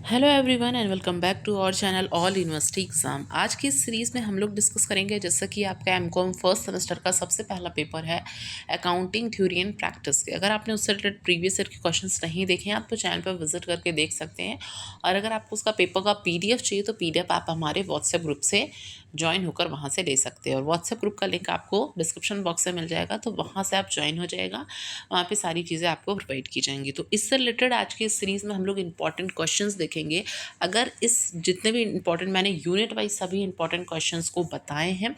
Hello everyone and welcome back to our channel all university exam. आज की इस series में हम लोग डिस्कस करेंगे जैसा कि आपका एमकॉम फर्स्ट सेमेस्टर का सबसे पहला पेपर है अकाउंटिंग थ्योरी एंड प्रैक्टिस के। अगर आपने उससे रिलेटेड प्रीवियस ईयर के क्वेश्चंस नहीं देखे हैं आप तो चैनल पर विजिट करके देख सकते हैं। और अगर आपको उसका पेपर का पीडीएफ चाहिए तो पीडीएफ आप हमारे व्हाट्सएप ग्रुप से ज्वाइन होकर वहाँ से ले सकते हैं। और व्हाट्सएप ग्रुप का लिंक आपको डिस्क्रिप्शन बॉक्स में मिल जाएगा, तो वहाँ से आप ज्वाइन हो जाएगा। वहाँ पे सारी चीज़ें आपको प्रोवाइड की जाएंगी। तो इससे रिलेटेड आज की इस सीरीज़ में हम लोग इंपॉर्टेंट क्वेश्चंस देखेंगे। अगर इस जितने भी इंपॉर्टेंट मैंने यूनिट वाइज सभी इंपॉर्टेंट क्वेश्चंस को बताए हैं,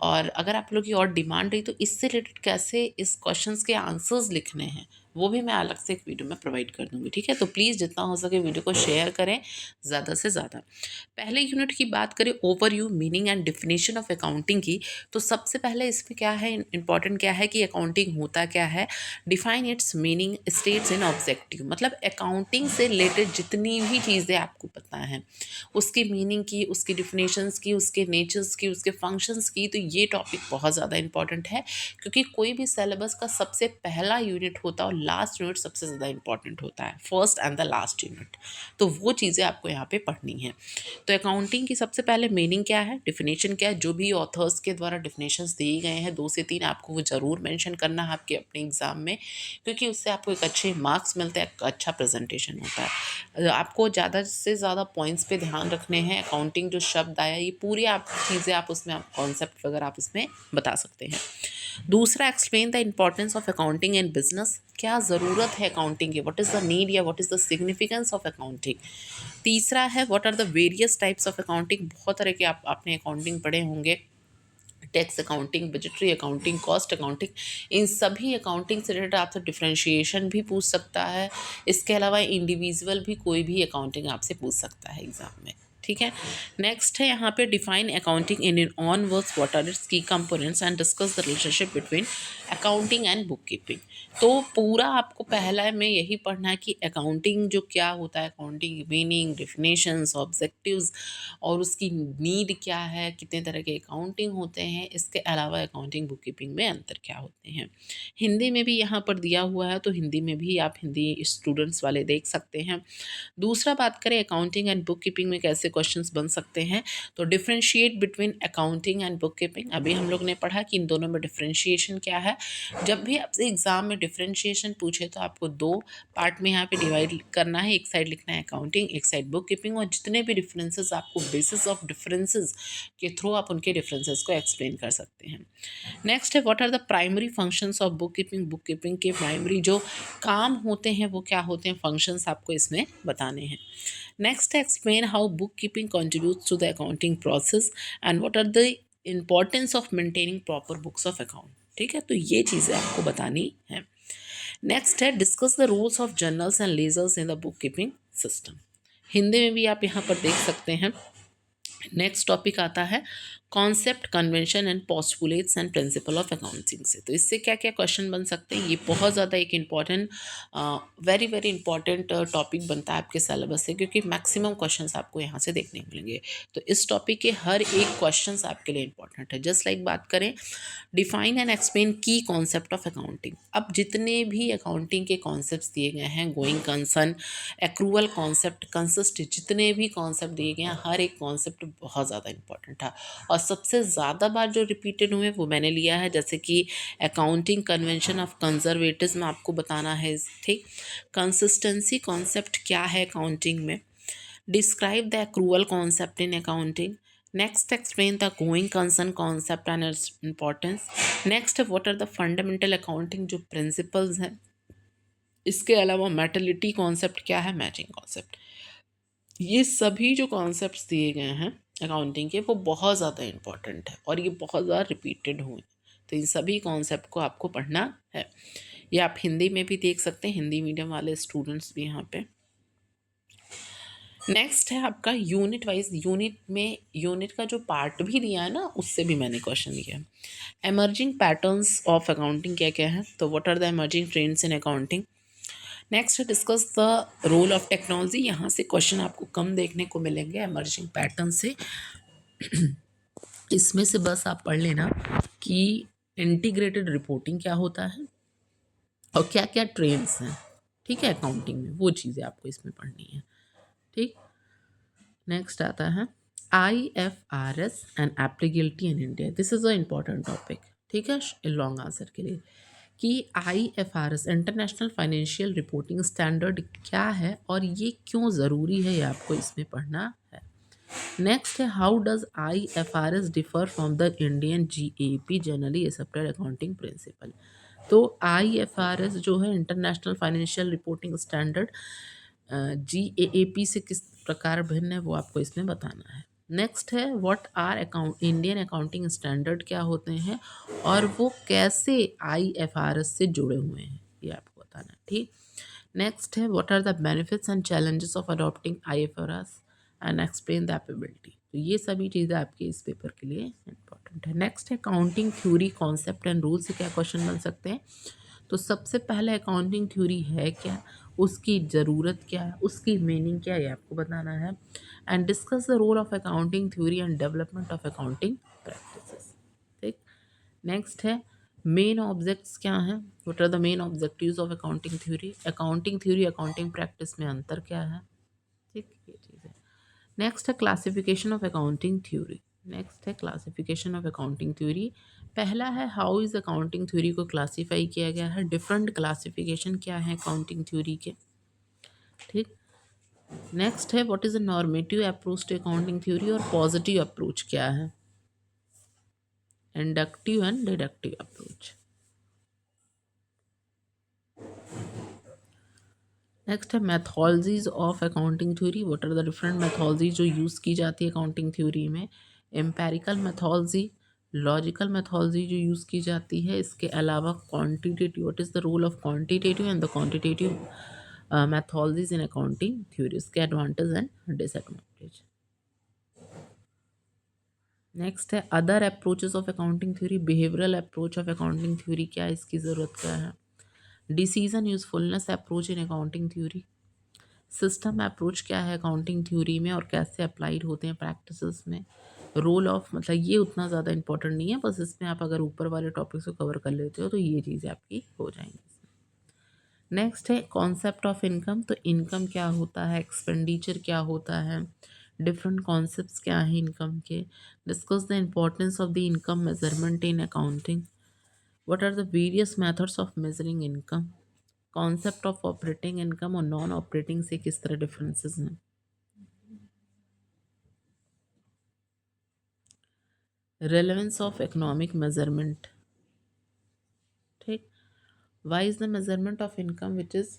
और अगर आप लोग की और डिमांड रही तो इससे रिलेटेड कैसे इस क्वेश्चंस के आंसर्स लिखने हैं वो भी मैं अलग से एक वीडियो में प्रोवाइड कर दूंगी। ठीक है, तो प्लीज़ जितना हो सके वीडियो को शेयर करें ज़्यादा से ज़्यादा। पहले यूनिट की बात करें overview meaning and definition of accounting की, तो सबसे पहले इसमें क्या है, इंपॉर्टेंट क्या है कि अकाउंटिंग होता क्या है। Define it's meaning states in objective, मतलब अकाउंटिंग से रिलेटेड जितनी भी चीज़ें आपको पता है उसकी मीनिंग की, उसकी डिफिनेशंस की, उसके नेचर्स की, उसके फंक्शंस की, तो ये टॉपिक बहुत ज़्यादा इंपॉर्टेंट है। क्योंकि कोई भी सिलेबस का सबसे पहला यूनिट होता है और लास्ट यूनिट सबसे ज़्यादा इंपॉर्टेंट होता है, first and the last unit. तो वो चीज़ें आपको यहाँ पे पढ़नी है। तो अकाउंटिंग की सबसे पहले मीनिंग क्या है, डिफिनेशन क्या है, जो भी ऑथर्स के द्वारा डिफिनेशंस दिए गए हैं 2 से 3 आपको वो ज़रूर मेंशन करना है आपके अपने एग्ज़ाम में, क्योंकि उससे आपको एक अच्छे मार्क्स मिलते हैं, एक अच्छा प्रेजेंटेशन होता है। आपको ज़्यादा से ज़्यादा पॉइंट्स पे ध्यान रखने हैं। अकाउंटिंग जो शब्द आया ये पूरी आप चीज़ें आप उसमें आप कॉन्सेप्ट वगैरह आप उसमें बता सकते हैं। दूसरा, explain the importance of accounting in business, क्या ज़रूरत है अकाउंटिंग की, व्हाट इज़ द नीड या what is the significance of accounting. तीसरा है what are the various types of accounting, बहुत तरह के आपने अकाउंटिंग पढ़े होंगे, tax accounting, budgetary accounting, cost accounting. इन सभी अकाउंटिंग से रिलेटेड आपसे डिफरेंशिएशन भी पूछ सकता है। इसके अलावा इंडिविजुअल भी कोई भी अकाउंटिंग आपसे पूछ सकता है एग्जाम में। ठीक है, नेक्स्ट है यहाँ पे define accounting in own words, what are its key components and discuss the relationship between accounting and book keeping. तो पूरा आपको पहला में यही पढ़ना है कि अकाउंटिंग जो क्या होता है, अकाउंटिंग मीनिंग, डिफिनेशंस, ऑब्जेक्टिव्स और उसकी नीड क्या है, कितने तरह के अकाउंटिंग होते हैं, इसके अलावा अकाउंटिंग बुक कीपिंग में अंतर क्या होते हैं। हिंदी में भी यहाँ पर दिया हुआ है, तो हिंदी में भी आप हिंदी स्टूडेंट्स वाले देख सकते हैं। दूसरा, बात करें अकाउंटिंग एंड बुक कीपिंग में कैसे क्वेश्चंस बन सकते हैं, तो differentiate between accounting and book keeping. अभी हम लोग ने पढ़ा कि इन दोनों में डिफरेंशिएशन क्या है। जब भी आपसे एग्जाम में डिफरेंशिएशन पूछे तो आपको 2 पार्ट में यहाँ पे डिवाइड करना है, एक साइड लिखना है अकाउंटिंग, एक साइड बुक कीपिंग, और जितने भी डिफरेंसेस आपको बेसिस ऑफ डिफरेंसेस के थ्रू आप उनके डिफरेंसेस को एक्सप्लेन कर सकते हैं। नेक्स्ट है what are the primary functions of book keeping, book keeping के प्राइमरी जो काम होते हैं वो क्या होते हैं, फंक्शंस आपको इसमें बताने हैं। नेक्स्ट है explain how book keeping contributes to the accounting process and what are the importance of maintaining proper books of account. ठीक है, तो ये चीज़ें आपको बतानी है। नेक्स्ट है discuss the rules of journals and ledgers in the book keeping system. Hindi में भी आप यहाँ पर देख सकते हैं। नेक्स्ट टॉपिक आता है concept, convention and postulates and principle of accounting से। तो इससे क्या क्या क्वेश्चन बन सकते हैं, ये बहुत ज़्यादा एक important very very important topic बनता है आपके सिलेबस से, क्योंकि मैक्सिमम क्वेश्चंस आपको यहाँ से देखने को मिलेंगे। तो इस टॉपिक के हर एक क्वेश्चंस आपके लिए इंपॉर्टेंट है। जस्ट लाइक बात करें डिफाइन एंड एक्सप्लेन की कॉन्सेप्ट ऑफ अकाउंटिंग। अब जितने भी अकाउंटिंग के कॉन्सेप्ट दिए गए हैं, going concern, accrual concept, consist, जितने भी कॉन्सेप्ट दिए गए हैं हर एक कॉन्सेप्ट बहुत ज़्यादा इंपॉर्टेंट था। और सबसे ज़्यादा बार जो रिपीटेड हुए वो मैंने लिया है, जैसे कि अकाउंटिंग कन्वेंशन ऑफ कंजर्वेटिज्म आपको बताना है। ठीक, कंसिस्टेंसी कॉन्सेप्ट क्या है अकाउंटिंग में, describe the accrual concept in accounting. Next, explain the going concern concept and its importance. Next, what are the fundamental accounting जो प्रिंसिपल्स हैं। इसके अलावा मेटलिटी कॉन्सेप्ट क्या है, मैचिंग कॉन्सेप्ट। ये सभी जो कॉन्सेप्ट्स दिए गए हैं अकाउंटिंग के वो बहुत ज़्यादा इंपॉर्टेंट है और ये बहुत ज़्यादा रिपीटेड हुए। तो इन सभी कॉन्सेप्ट को आपको पढ़ना है। ये आप हिंदी में भी देख सकते हैं, हिंदी मीडियम वाले स्टूडेंट्स भी यहाँ पे। नेक्स्ट है आपका यूनिट वाइज, यूनिट में यूनिट का जो पार्ट भी दिया है ना उससे भी मैंने क्वेश्चन दिया है। एमर्जिंग पैटर्न्स ऑफ अकाउंटिंग क्या क्या है, तो what are the emerging trends in accounting. Next discuss the role of technology, यहाँ से क्वेश्चन आपको कम देखने को मिलेंगे एमर्जिंग पैटर्न से। इसमें से बस आप पढ़ लेना कि इंटीग्रेटेड रिपोर्टिंग क्या होता है और क्या क्या ट्रेंड्स हैं। ठीक है, अकाउंटिंग में वो चीज़ें आपको इसमें पढ़नी है। ठीक। नेक्स्ट आता है IFRS and applicability in India. This is a important topic. ठीक है, लॉन्ग आंसर के लिए कि IFRS international financial reporting standard क्या है और ये क्यों ज़रूरी है, ये आपको इसमें पढ़ना है। नेक्स्ट है how does IFRS differ from the Indian GAAP generally accepted accounting principle. तो IFRS जो है international financial reporting standard GAAP से किस प्रकार भिन्न है वो आपको इसमें बताना है। नेक्स्ट है what are account Indian accounting standard क्या होते हैं और वो कैसे IFRS से जुड़े हुए हैं, ये आपको बताना है। ठीक। नेक्स्ट है what are the benefits and challenges of adopting IFRS and explain the applicability. तो ये सभी चीज़ें आपके इस पेपर के लिए इंपॉर्टेंट है। नेक्स्ट है accounting theory concept and rule से क्या क्वेश्चन बन सकते हैं। तो सबसे पहले अकाउंटिंग थ्योरी है क्या, उसकी ज़रूरत क्या है, उसकी मीनिंग क्या है, ये आपको बताना है। And discuss the role of accounting theory and development of accounting practices. ठीक। नेक्स्ट है मेन ऑब्जेक्ट्स क्या हैं, what are the main objectives of accounting theory, accounting theory accounting practice में अंतर क्या है। ठीक, ये चीज़ है। नेक्स्ट है classification of accounting theory. Next है क्लासिफिकेशन ऑफ अकाउंटिंग थ्योरी। पहला है हाउ इज अकाउंटिंग थ्योरी को क्लासीफाई किया गया है, डिफरेंट क्लासिफिकेशन क्या है अकाउंटिंग थ्योरी के। ठीक। नेक्स्ट है what is a normative approach to accounting theory और पॉजिटिव अप्रोच क्या है, inductive and deductive approach. Next है methodologies of accounting theory, what are the different methodology जो यूज़ की जाती है अकाउंटिंग थ्योरी में। एम्पेरिकल मैथोलॉजी, लॉजिकल मैथोलॉजी जो यूज़ की जाती है, इसके अलावा quantitative, what is the role of quantitative and the quantitative methodologies in accounting theory, इसके एडवांटेज एंड डिसएडवांटेज। नेक्स्ट है other approaches of accounting theory, behavioural approach of accounting theory क्या है, इसकी ज़रूरत क्या है। Decision usefulness approach in accounting theory, system approach क्या है अकाउंटिंग थ्योरी में और कैसे अप्लाइड होते हैं प्रैक्टिसेस में। रोल ऑफ, मतलब ये उतना ज़्यादा इंपॉर्टेंट नहीं है, बस इसमें आप अगर ऊपर वाले टॉपिक्स को कवर कर लेते हो तो ये चीज़ें आपकी हो जाएंगी। नेक्स्ट है कॉन्सेप्ट ऑफ इनकम, तो इनकम क्या होता है, एक्सपेंडिचर क्या होता है, डिफरेंट कॉन्सेप्ट्स क्या हैं इनकम के। Discuss the importance of the income measurement in accounting, what are the various methods of measuring income, concept of operating income और नॉन ऑपरेटिंग से किस तरह डिफरेंसेस हैं। Relevance of economic measurement. ठीक। Why is the measurement of income which is